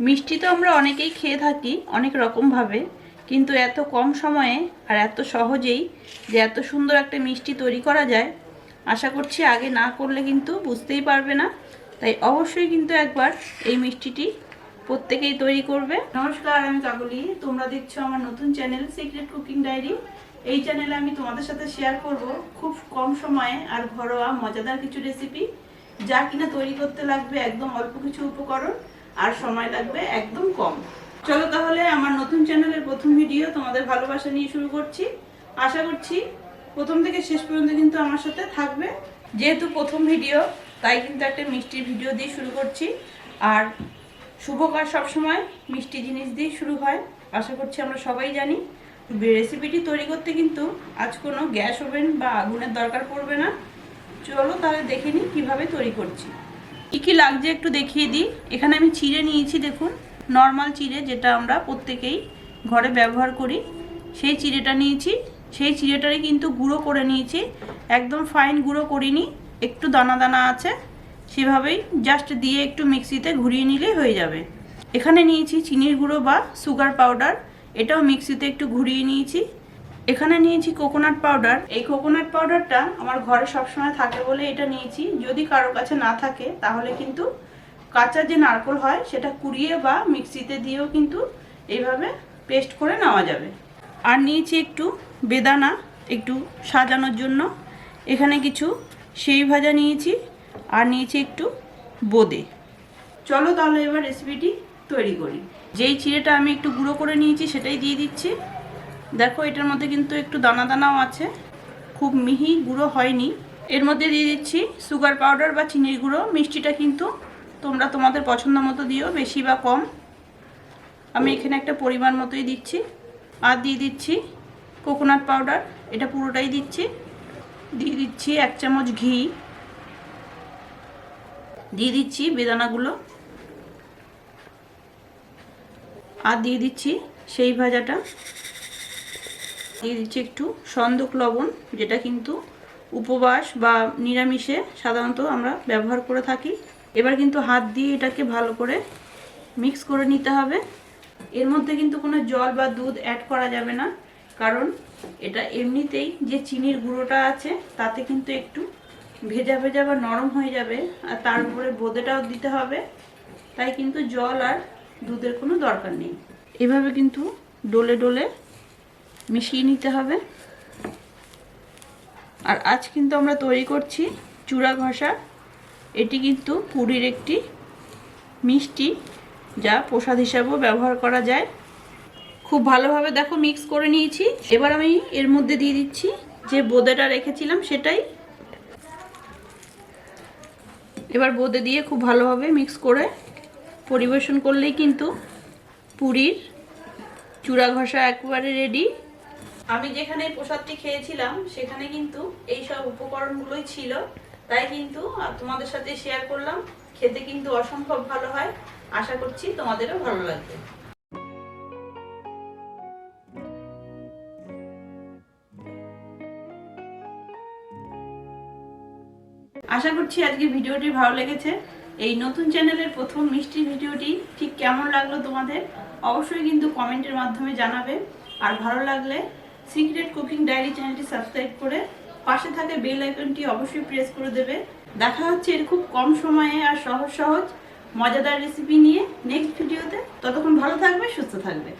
মিষ্টি তো আমরা অনেকেই খেয়ে থাকি অনেক রকমভাবে, কিন্তু এত কম সময়ে আর এত সহজেই যে এত সুন্দর একটা মিষ্টি তৈরি করা যায়, আশা করছি আগে না করলে কিন্তু বুঝতেই পারবে না। তাই অবশ্যই কিন্তু একবার এই মিষ্টিটি প্রত্যেকেই তৈরি করবে। নমস্কার, আমি কাকলি। তোমরা দেখছো আমার নতুন চ্যানেল সিক্রেট কুকিং ডায়েরি। এই চ্যানেলে আমি তোমাদের সাথে শেয়ার করব খুব কম সময়ে আর ঘরোয়া মজাদার কিছু রেসিপি, যা কিনা তৈরি করতে লাগবে একদম অল্প কিছু উপকরণ আর সময় লাগবে একদম কম। চলো তাহলে আমার নতুন চ্যানেলের প্রথম ভিডিও তোমাদের ভালোবাসা নিয়ে শুরু করছি। আশা করছি প্রথম থেকে শেষ পর্যন্ত কিন্তু আমার সাথে থাকবে। যেহেতু প্রথম ভিডিও, তাই কিন্তু একটা মিষ্টির ভিডিও দিয়ে শুরু করছি। আর শুভ কাজ সবসময় মিষ্টি জিনিস দিয়ে শুরু হয়, আশা করছি আমরা সবাই জানি। রেসিপিটি তৈরি করতে কিন্তু আজ কোনো গ্যাস ওভেন বা আগুনের দরকার পড়বে না। চলো তাহলে দেখে নিই কীভাবে তৈরি করছি। কী কী লাগছে একটু দেখিয়ে দিই। এখানে আমি চিড়ে নিয়েছি, দেখুন নর্মাল চিড়ে, যেটা আমরা প্রত্যেকেই ঘরে ব্যবহার করি, সেই চিড়েটা নিয়েছি। সেই চিড়েটারই কিন্তু গুঁড়ো করে নিয়েছি, একদম ফাইন গুঁড়ো করিনি, একটু দানা দানা আছে, সেভাবেই জাস্ট দিয়ে একটু মিক্সিতে ঘুরিয়ে নিলেই হয়ে যাবে। এখানে নিয়েছি চিনির গুঁড়ো বা সুগার পাউডার, এটাও মিক্সিতে একটু ঘুরিয়ে নিয়েছি। এখানে নিয়েছি কোকোনাট পাউডার। এই কোকোনাট পাউডারটা আমার ঘরে সবসময় থাকে বলে এটা নিয়েছি। যদি কারো কাছে না থাকে তাহলে কিন্তু কাঁচা যে নারকেল হয় সেটা কুড়িয়ে বা মিক্সিতে দিয়েও কিন্তু এইভাবে পেস্ট করে নেওয়া যাবে। আর নিয়েছি একটু বেদানা, একটু সাজানোর জন্য। এখানে কিছু সেই ভাজা নিয়েছি, আর নিয়েছি একটু বোঁদে। চলো তাহলে এবার রেসিপিটি তৈরি করি। যেই চিড়েটা আমি একটু গুঁড়ো করে নিয়েছি সেটাই দিয়ে দিচ্ছি। দেখো এটার মধ্যে কিন্তু একটু দানা দানাও আছে, খুব মিহি গুঁড়ো হয়নি। এর মধ্যে দিয়ে দিচ্ছি সুগার পাউডার বা চিনির গুঁড়ো। মিষ্টিটা কিন্তু তোমরা তোমাদের পছন্দ মতো দিও, বেশি বা কম। আমি এখানে একটা পরিমাণ মতোই দিচ্ছি। আর দিয়ে দিচ্ছি কোকোনাট পাউডার, এটা পুরোটাই দিচ্ছি। দিয়ে দিচ্ছি 1 চামচ ঘি। দিয়ে দিচ্ছি বেদানাগুলো। আর দিয়ে দিচ্ছি সেই ভাজাটা। দিয়ে দিচ্ছি একটু সন্দক লবণ, যেটা কিন্তু উপবাস বা নিরামিষে সাধারণত আমরা ব্যবহার করে থাকি। এবার কিন্তু হাত দিয়ে এটাকে ভালো করে মিক্স করে নিতে হবে। এর মধ্যে কিন্তু কোনো জল বা দুধ অ্যাড করা যাবে না, কারণ এটা এমনিতেই যে চিনির গুঁড়োটা আছে তাতে কিন্তু একটু ভেজা ভেজা বা নরম হয়ে যাবে, আর তার উপরে বোঁদেটাও দিতে হবে। তাই কিন্তু জল আর দুধের কোনো দরকার নেই। এভাবে কিন্তু ডলে ডলে মিশিয়ে নিতে হবে। আর আজ কিন্তু আমরা তৈরি করছি চূড়া ঘষা। এটি কিন্তু পুরীর একটি মিষ্টি, যা প্রসাদ হিসাবেও ব্যবহার করা যায়। খুব ভালোভাবে দেখো মিক্স করে নিয়েছি। এবার আমি এর মধ্যে দিয়ে দিচ্ছি যে বোঁদেটা রেখেছিলাম সেটাই। এবার বোঁদে দিয়ে খুব ভালোভাবে মিক্স করে পরিবেশন করলেই কিন্তু পুরীর চূড়া ঘষা একেবারে রেডি। আমি যেখানে প্রসাদটি খেয়েছিলাম সেখানে কিন্তু এই সব উপকরণগুলোই ছিল, তাই কিন্তু তোমাদের সাথে শেয়ার করলাম। খেতে কিন্তু অসম্ভব ভালো হয়, আশা করছি তোমাদেরও ভালো লাগবে। আশা করছি আজকে ভিডিওটি ভালো লেগেছে। এই নতুন চ্যানেলের প্রথম মিষ্টি ভিডিওটি ঠিক কেমন লাগলো তোমাদের অবশ্যই কিন্তু কমেন্টের মাধ্যমে জানাবে। আর ভালো লাগলে সিক্রেট কুকিং ডায়েরি চ্যানেলটি সাবস্ক্রাইব করে পাশে থাকা বেল আইকনটি অবশ্যই প্রেস করে দেবে। দেখা হচ্ছে এর খুব কম সময়ে আর সহজ সহজ মজাদার রেসিপি নিয়ে নেক্সট ভিডিওতে। ততক্ষণ ভালো থাকবে, সুস্থ থাকবে।